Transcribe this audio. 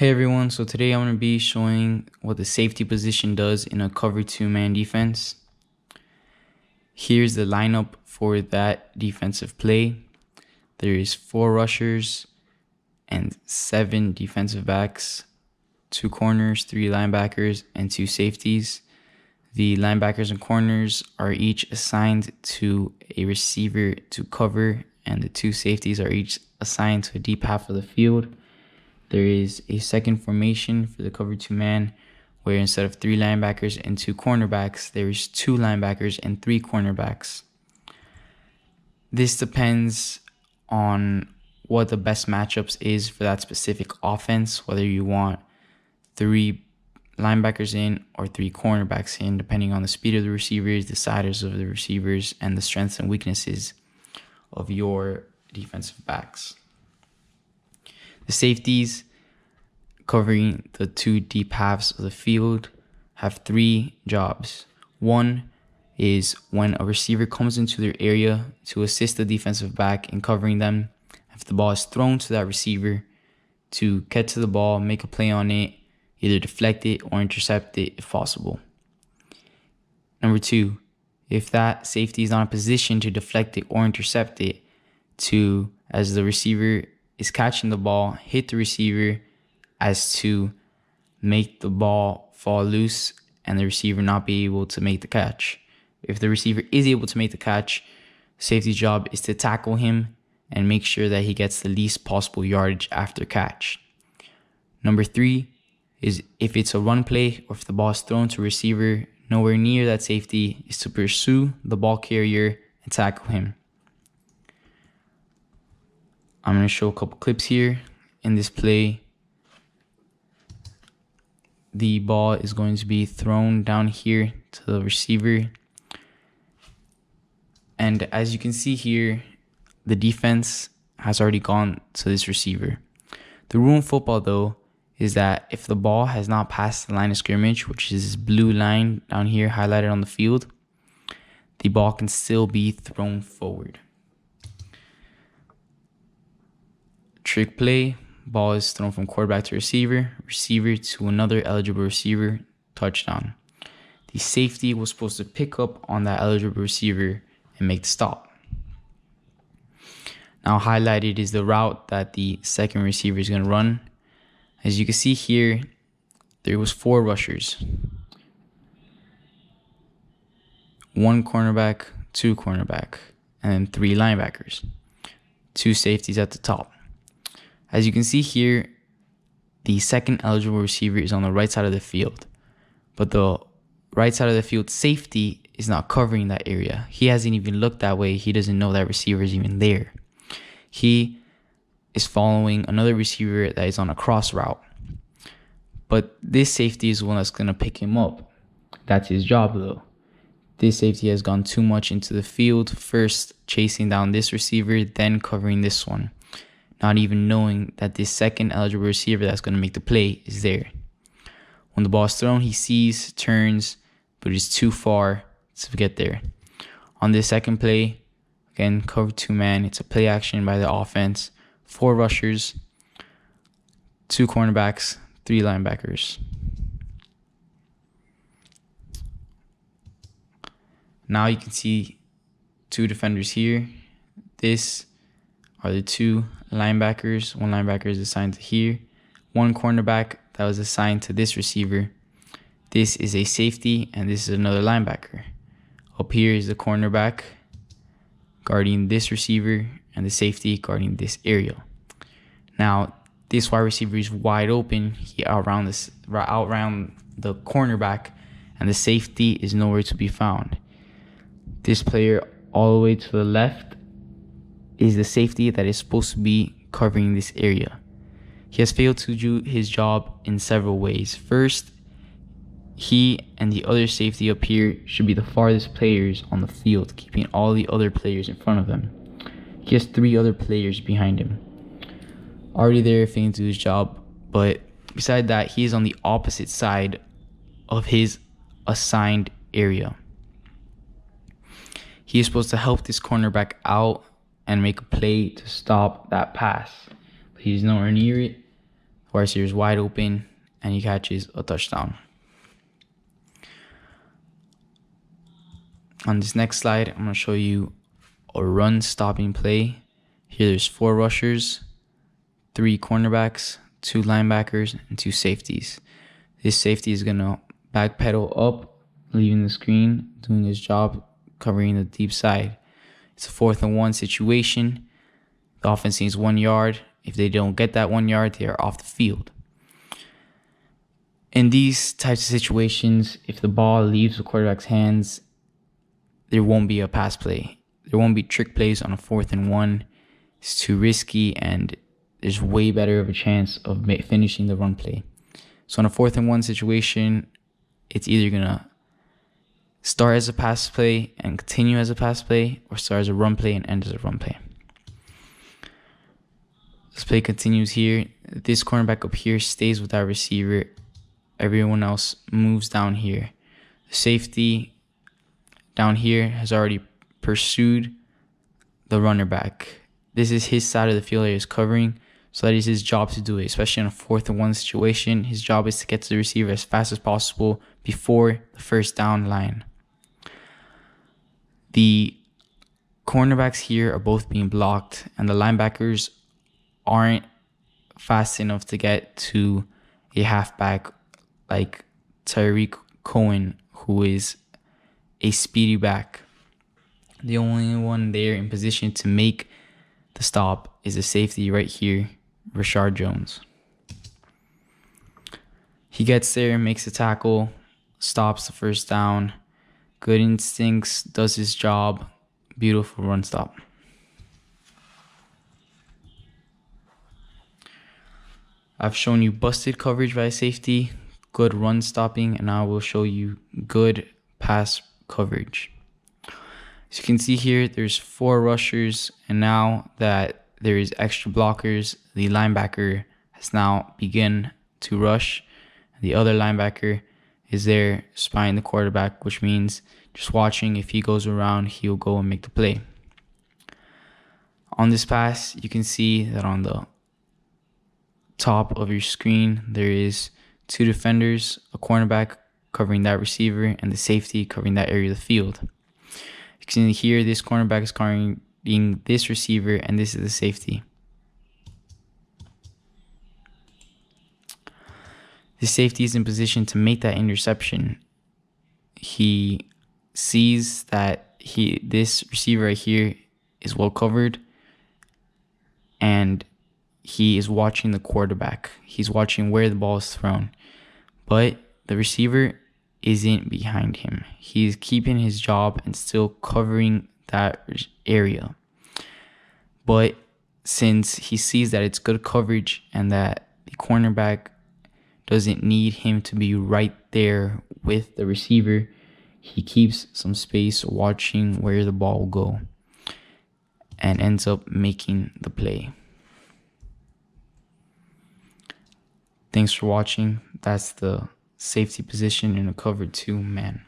Hey everyone, so today I'm going to be showing what the safety position does in a cover 2-man defense. Here's the lineup for that defensive play. There is 4 rushers and 7 defensive backs, 2 corners, 3 linebackers, and 2 safeties. The linebackers and corners are each assigned to a receiver to cover, and the 2 safeties are each assigned to a deep half of the field. There is a second formation for the cover 2-man, where instead of 3 linebackers and 2 cornerbacks, there is 2 linebackers and 3 cornerbacks. This depends on what the best matchups is for that specific offense, whether you want 3 linebackers in or 3 cornerbacks in, depending on the speed of the receivers, the sizes of the receivers, and the strengths and weaknesses of your defensive backs. The safeties, covering the 2 deep halves of the field, have 3 jobs. One is when a receiver comes into their area to assist the defensive back in covering them. If the ball is thrown to that receiver, to get to the ball, make a play on it, either deflect it or intercept it if possible. Number 2, if that safety is not in a position to deflect it or intercept it, to, as the receiver is catching the ball, hit the receiver as to make the ball fall loose and the receiver not be able to make the catch. If the receiver is able to make the catch, safety's job is to tackle him and make sure that he gets the least possible yardage after catch. Number 3 is if it's a run play or if the ball is thrown to a receiver nowhere near that safety, is to pursue the ball carrier and tackle him. I'm going to show a couple clips here. In this play, the ball is going to be thrown down here to the receiver. And as you can see here, the defense has already gone to this receiver. The rule in football, though, is that if the ball has not passed the line of scrimmage, which is this blue line down here highlighted on the field, the ball can still be thrown forward. Trick play, ball is thrown from quarterback to receiver, receiver to another eligible receiver, touchdown. The safety was supposed to pick up on that eligible receiver and make the stop. Now highlighted is the route that the second receiver is going to run. As you can see here, there was 4 rushers. 1 cornerback, 2 cornerback, and 3 linebackers. 2 safeties at the top. As you can see here, the second eligible receiver is on the right side of the field, but the right side of the field safety is not covering that area. He hasn't even looked that way. He doesn't know that receiver is even there. He is following another receiver that is on a cross route, but this safety is the one that's going to pick him up. That's his job, though. This safety has gone too much into the field, first chasing down this receiver, then covering this one, not even knowing that this second eligible receiver that's going to make the play is there. When the ball is thrown, he sees, turns, but is too far to get there. On this second play, again, cover 2-man, it's a play action by the offense. 4 rushers, 2 cornerbacks, 3 linebackers. Now you can see 2 defenders here. This are the 2 linebackers. 1 linebacker is assigned to here. 1 cornerback that was assigned to this receiver. This is a safety, and this is another linebacker. Up here is the cornerback guarding this receiver, and the safety guarding this area. Now, this wide receiver is wide open. He outran the cornerback, and the safety is nowhere to be found. This player all the way to the left is the safety that is supposed to be covering this area. He has failed to do his job in several ways. First, he and the other safety up here should be the farthest players on the field, keeping all the other players in front of him. He has 3 other players behind him, already there failing to do his job, but beside that, he is on the opposite side of his assigned area. He is supposed to help this cornerback out and make a play to stop that pass. But he's nowhere near it. wide receiver is wide open, and he catches a touchdown. On this next slide, I'm going to show you a run stopping play. Here there's 4 rushers, 3 cornerbacks, 2 linebackers, and 2 safeties. This safety is going to backpedal up, leaving the screen, doing his job, covering the deep side. It's a 4th and 1 situation. The offense needs 1 yard. If they don't get that 1 yard, they are off the field. In these types of situations, if the ball leaves the quarterback's hands, there won't be a pass play. There won't be trick plays on a 4th and 1. It's too risky, and there's way better of a chance of finishing the run play. So on a 4th and 1 situation, it's either going to start as a pass play and continue as a pass play, or start as a run play and end as a run play. This play continues here. This cornerback up here stays with that receiver. Everyone else moves down here. The safety down here has already pursued the runner back. This is his side of the field that he's covering, so that is his job to do it, especially in a 4th and 1 situation. His job is to get to the receiver as fast as possible before the first down line. The cornerbacks here are both being blocked, and the linebackers aren't fast enough to get to a halfback like Tyreek Cohen, who is a speedy back. The only one there in position to make the stop is a safety right here, Rashard Jones. He gets there, makes a tackle, stops the first down. Good instincts, does his job. Beautiful run stop. I've shown you busted coverage by safety, good run stopping, and now I will show you good pass coverage. As you can see here, there's 4 rushers, and now that there is extra blockers, the linebacker has now begun to rush. The other linebacker is there spying the quarterback, which means just watching. If he goes around, he'll go and make the play. On this pass, you can see that on the top of your screen, there is 2 defenders, a cornerback covering that receiver, and the safety covering that area of the field. You can see here, this cornerback is covering this receiver, and this is the safety. The safety is in position to make that interception. He sees that this receiver right here is well covered, and he is watching the quarterback. He's watching where the ball is thrown. But the receiver isn't behind him. He's keeping his job and still covering that area. But since he sees that it's good coverage and that the cornerback doesn't need him to be right there with the receiver, he keeps some space watching where the ball will go and ends up making the play. Thanks for watching. That's the safety position in a cover 2 man.